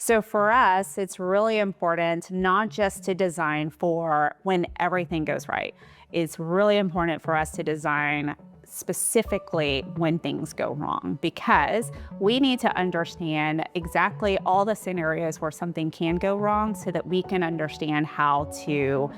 So for us, it's really important not just to design for when everything goes right. It's really important for us to design specifically when things go wrong, because we need to understand exactly all the scenarios where something can go wrong so that we can understand how to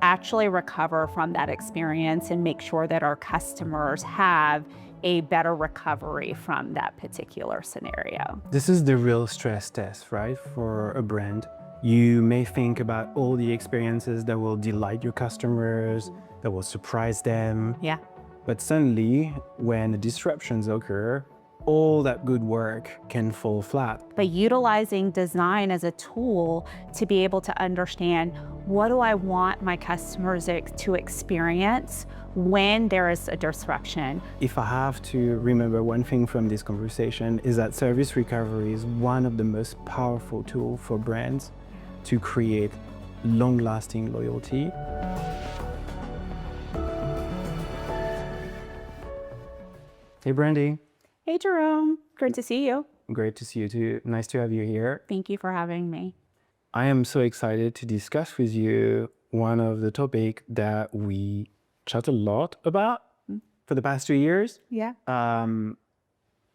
actually recover from that experience and make sure that our customers have a better recovery from that particular scenario. This is the real stress test, right? For a brand. You may think about all the experiences that will delight your customers, that will surprise them. Yeah. But suddenly, when the disruptions occur, all that good work can fall flat. But utilizing design as a tool to be able to understand, what do I want my customers to experience when there is a disruption? If I have to remember one thing from this conversation, is that service recovery is one of the most powerful tools for brands to create long-lasting loyalty. Hey, Brandi. Hey, Jerome. Great to see you. Great to see you too. Nice to have you here. Thank you for having me. I am so excited to discuss with you one of the topics that we chat a lot about for the past 2 years. Yeah.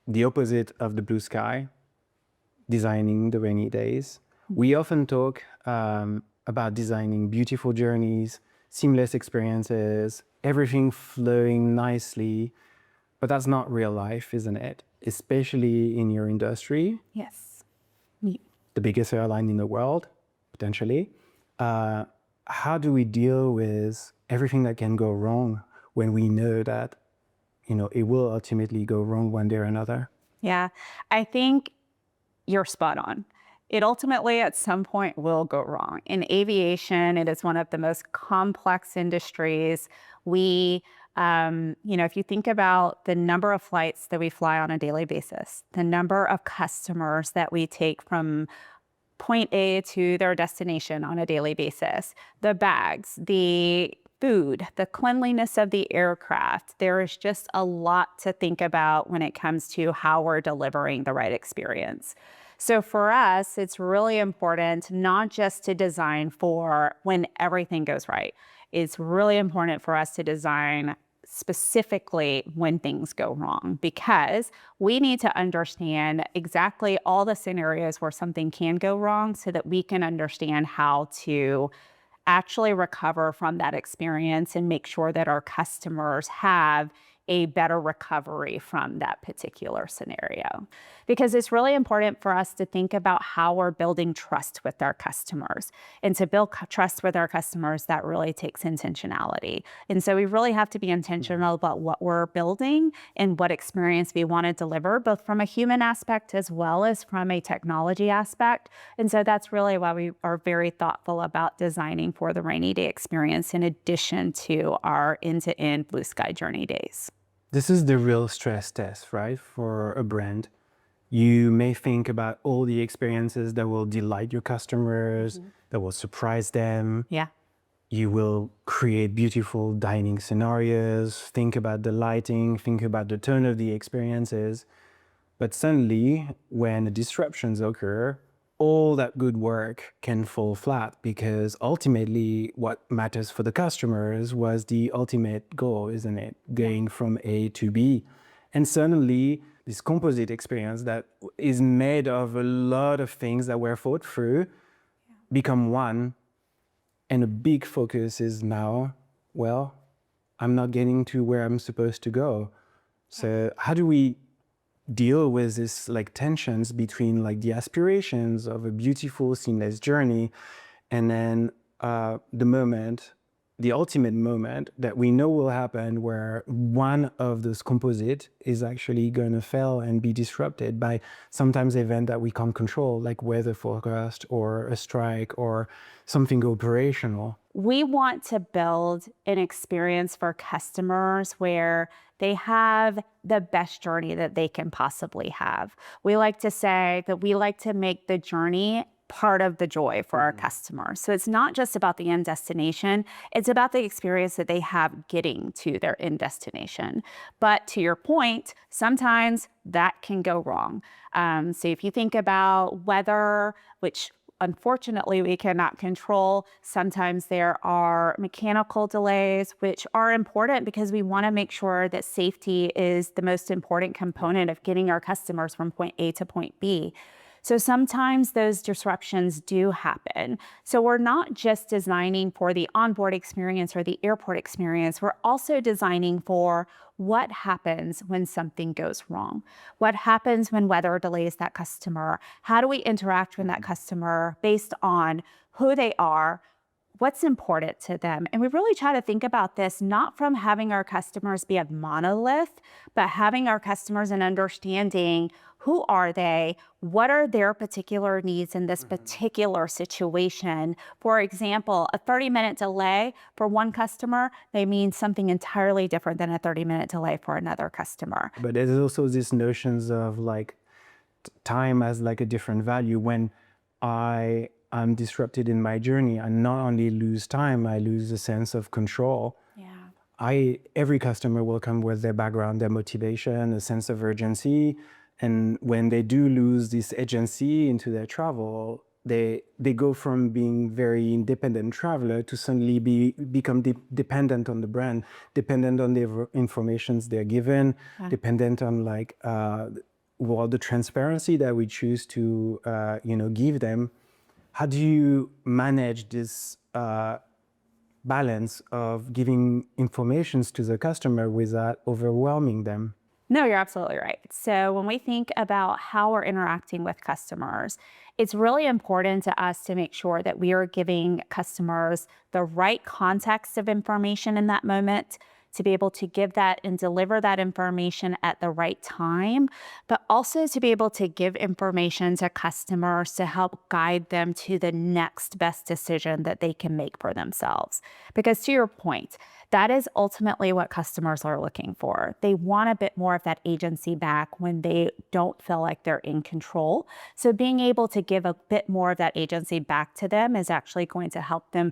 The opposite of the blue sky, designing the rainy days. We often talk about designing beautiful journeys, seamless experiences, everything flowing nicely. But that's not real life, isn't it? Especially in your industry. Yes. The biggest airline in the world, potentially. How do we deal with everything that can go wrong when we know that, it will ultimately go wrong one day or another? Yeah, I think you're spot on. It ultimately at some point will go wrong. In aviation, it is one of the most complex industries. If you think about the number of flights that we fly on a daily basis, the number of customers that we take from point A to their destination on a daily basis, the bags, the food, the cleanliness of the aircraft, there is just a lot to think about when it comes to how we're delivering the right experience. So for us, it's really important not just to design for when everything goes right. It's really important for us to design specifically when things go wrong, because we need to understand exactly all the scenarios where something can go wrong so that we can understand how to actually recover from that experience and make sure that our customers have a better recovery from that particular scenario. Because it's really important for us to think about how we're building trust with our customers. And to build trust with our customers, that really takes intentionality. And so we really have to be intentional about what we're building and what experience we want to deliver, both from a human aspect as well as from a technology aspect. And so that's really why we are very thoughtful about designing for the rainy day experience in addition to our end-to-end blue sky journey days. This is the real stress test, right? For a brand. You may think about all the experiences that will delight your customers, that will surprise them. Yeah. You will create beautiful dining scenarios, think about the lighting, think about the tone of the experiences. But suddenly, when the disruptions occur, all that good work can fall flat, because ultimately what matters for the customers was the ultimate goal, isn't it? Going from A to B. And suddenly this composite experience that is made of a lot of things that were thought through become one. And a big focus is now, well, I'm not getting to where I'm supposed to go. So how do we deal with this tensions between the aspirations of a beautiful seamless journey and then the ultimate moment that we know will happen, where one of those composite is actually going to fail and be disrupted by sometimes event that we can't control, like weather forecast or a strike or something operational. We want to build an experience for customers where they have the best journey that they can possibly have. We like to say that we like to make the journey part of the joy for our customers. So it's not just about the end destination, it's about the experience that they have getting to their end destination. But to your point, sometimes that can go wrong. So if you think about weather, which unfortunately we cannot control, sometimes there are mechanical delays, which are important because we want to make sure that safety is the most important component of getting our customers from point A to point B. So sometimes those disruptions do happen. So we're not just designing for the onboard experience or the airport experience, we're also designing for what happens when something goes wrong. What happens when weather delays that customer? How do we interact with that customer based on who they are, what's important to them? And we really try to think about this not from having our customers be a monolith, but having our customers and understanding who are they, what are their particular needs in this particular situation. For example, a 30-minute delay for one customer may mean something entirely different than a 30-minute delay for another customer. But there's also these notions of like time as like a different value. When I'm disrupted in my journey, I not only lose time, I lose a sense of control. Every customer will come with their background, their motivation, a sense of urgency. And when they do lose this agency into their travel, they go from being very independent traveler to suddenly become dependent on the brand, dependent on the informations they're given, dependent on like the transparency that we choose to give them. How do you manage this balance of giving informations to the customer without overwhelming them? No, you're absolutely right. So when we think about how we're interacting with customers, it's really important to us to make sure that we are giving customers the right context of information in that moment, to be able to give that and deliver that information at the right time, but also to be able to give information to customers to help guide them to the next best decision that they can make for themselves. Because to your point, that is ultimately what customers are looking for. They want a bit more of that agency back when they don't feel like they're in control. So being able to give a bit more of that agency back to them is actually going to help them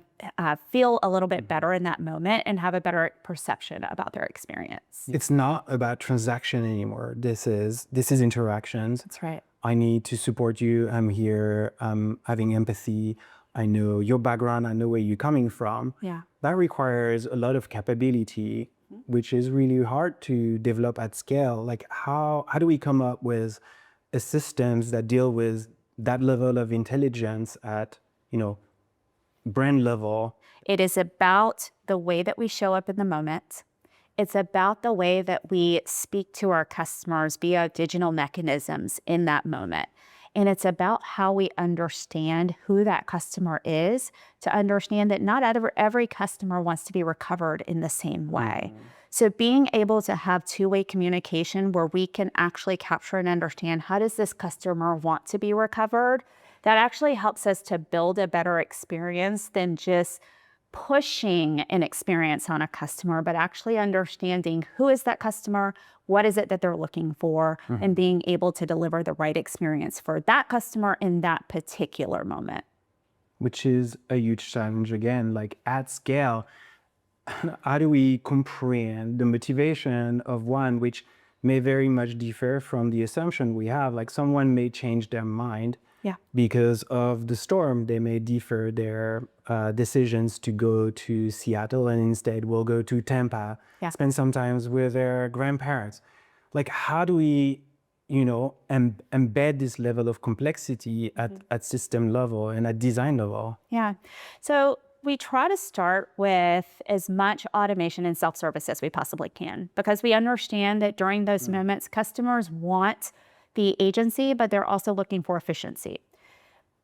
feel a little bit better in that moment and have a better perception about their experience. It's not about transaction anymore. This is interactions. That's right. I need to support you. I'm here. I'm having empathy. I know your background. I know where you're coming from. Yeah. That requires a lot of capability, which is really hard to develop at scale. Like how do we come up with systems that deal with that level of intelligence at, brand level? It is about the way that we show up in the moment. It's about the way that we speak to our customers via digital mechanisms in that moment. And it's about how we understand who that customer is, to understand that not every customer wants to be recovered in the same way. So being able to have two-way communication where we can actually capture and understand how does this customer want to be recovered, that actually helps us to build a better experience than just pushing an experience on a customer, but actually understanding who is that customer, what is it that they're looking for, and being able to deliver the right experience for that customer in that particular moment. Which is a huge challenge again, like at scale. How do we comprehend the motivation of one which may very much differ from the assumption we have? Like someone may change their mind because of the storm. They may defer their decisions to go to Seattle and instead will go to Tampa, spend some time with their grandparents. Like how do we, embed this level of complexity at system level and at design level? Yeah. So we try to start with as much automation and self-service as we possibly can, because we understand that during those moments, customers want the agency, but they're also looking for efficiency.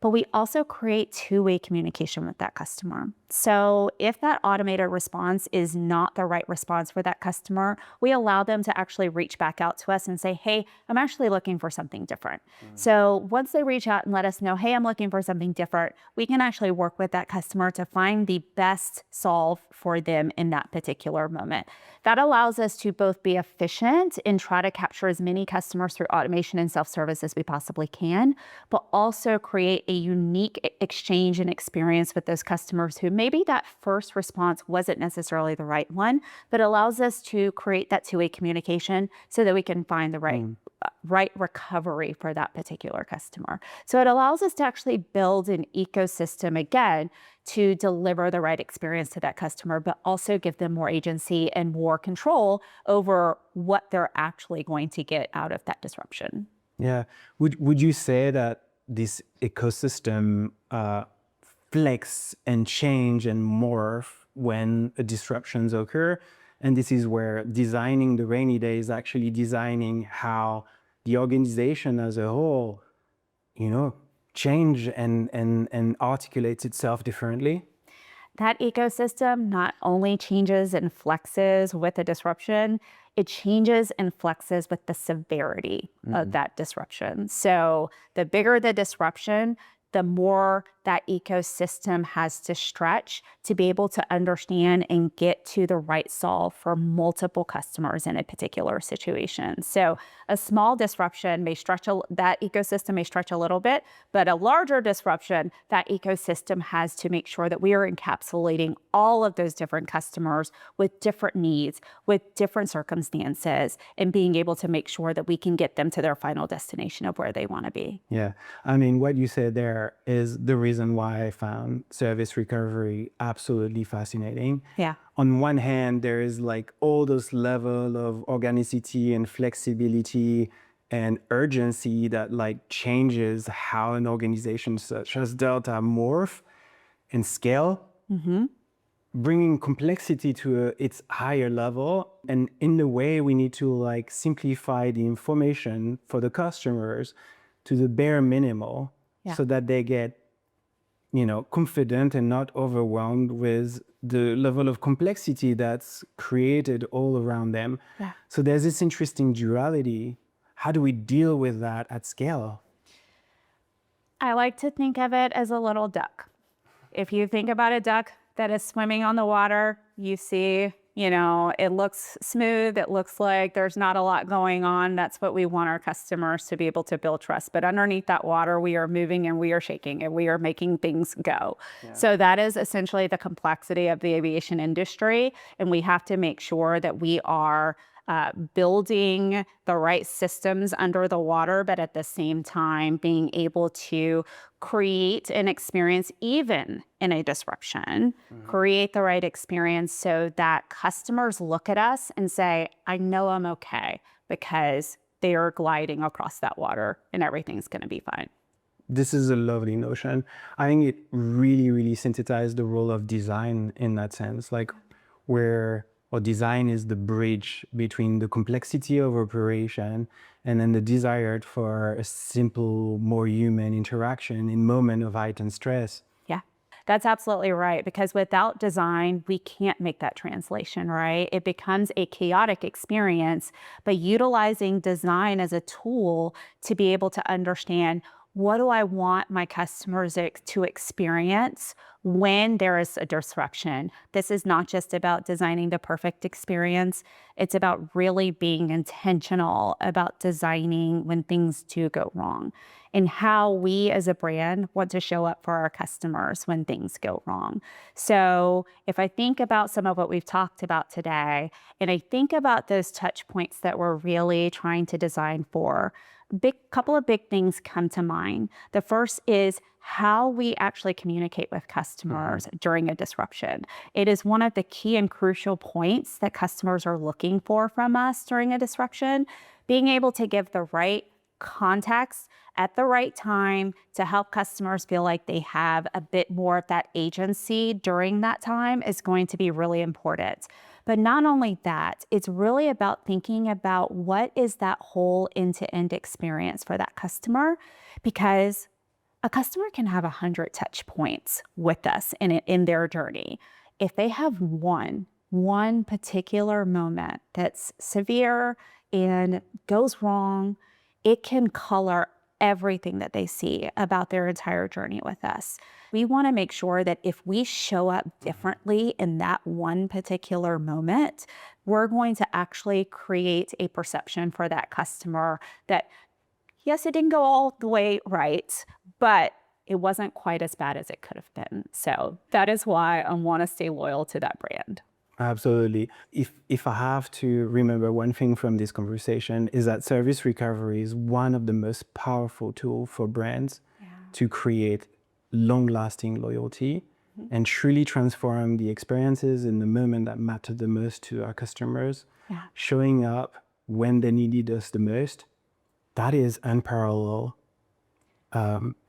But we also create two-way communication with that customer. So if that automated response is not the right response for that customer, we allow them to actually reach back out to us and say, hey, I'm actually looking for something different. So once they reach out and let us know, hey, I'm looking for something different, we can actually work with that customer to find the best solve for them in that particular moment. That allows us to both be efficient and try to capture as many customers through automation and self-service as we possibly can, but also create a unique exchange and experience with those customers who maybe that first response wasn't necessarily the right one, but allows us to create that two-way communication so that we can find the right recovery for that particular customer. So it allows us to actually build an ecosystem again to deliver the right experience to that customer, but also give them more agency and more control over what they're actually going to get out of that disruption. Yeah. Would you say that this ecosystem flex and change and morph when disruptions occur? And this is where designing the rainy day is actually designing how the organization as a whole, change and articulates itself differently. That ecosystem not only changes and flexes with a disruption, it changes and flexes with the severity of that disruption. So the bigger the disruption, the more that ecosystem has to stretch to be able to understand and get to the right solve for multiple customers in a particular situation. So a small disruption may stretch, that ecosystem may stretch a little bit, but a larger disruption, that ecosystem has to make sure that we are encapsulating all of those different customers with different needs, with different circumstances, and being able to make sure that we can get them to their final destination of where they want to be. Yeah. I mean, what you said there is the reason why I found service recovery absolutely fascinating. Yeah. On one hand, there is like all those level of organicity and flexibility and urgency that like changes how an organization such as Delta morph and scale, bringing complexity to its higher level. And in the way we need to like simplify the information for the customers to the bare minimal so that they get confident and not overwhelmed with the level of complexity that's created all around them. Yeah. So there's this interesting duality. How do we deal with that at scale? I like to think of it as a little duck. If you think about a duck that is swimming on the water, you see, it looks smooth. It looks like there's not a lot going on. That's what we want our customers to be able to build trust. But underneath that water, we are moving and we are shaking and we are making things go. Yeah. So that is essentially the complexity of the aviation industry. And we have to make sure that we are building the right systems under the water, but at the same time being able to create an experience even in a disruption, create the right experience so that customers look at us and say, I know I'm okay because they are gliding across that water and everything's going to be fine. This is a lovely notion. I think it really, really synthesized the role of design in that sense, like where design is the bridge between the complexity of operation and then the desire for a simple, more human interaction in moment of heightened stress. Yeah, that's absolutely right. Because without design, we can't make that translation, right? It becomes a chaotic experience, but utilizing design as a tool to be able to understand what do I want my customers to experience when there is a disruption. This is not just about designing the perfect experience. It's about really being intentional about designing when things do go wrong and how we as a brand want to show up for our customers when things go wrong. So if I think about some of what we've talked about today, and I think about those touch points that we're really trying to design for, couple of big things come to mind. The first is how we actually communicate with customers during a disruption. It is one of the key and crucial points that customers are looking for from us during a disruption. Being able to give the right context at the right time to help customers feel like they have a bit more of that agency during that time is going to be really important. But not only that, it's really about thinking about what is that whole end-to-end experience for that customer, because a customer can have 100 touch points with us in their journey. If they have one particular moment that's severe and goes wrong, it can color everything that they see about their entire journey with us. We want to make sure that if we show up differently in that one particular moment, we're going to actually create a perception for that customer that, yes, it didn't go all the way right, but it wasn't quite as bad as it could have been. So that is why I want to stay loyal to that brand. Absolutely. If I have to remember one thing from this conversation is that service recovery is one of the most powerful tools for brands to create long-lasting loyalty and truly transform the experiences in the moment that matter the most to our customers, showing up when they needed us the most. That is unparalleled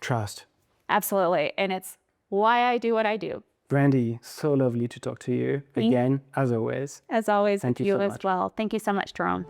trust. Absolutely. And it's why I do what I do. Brandi, so lovely to talk to you again, as always. As always, Thank with you you so as much. well. Thank you so much, Jerome.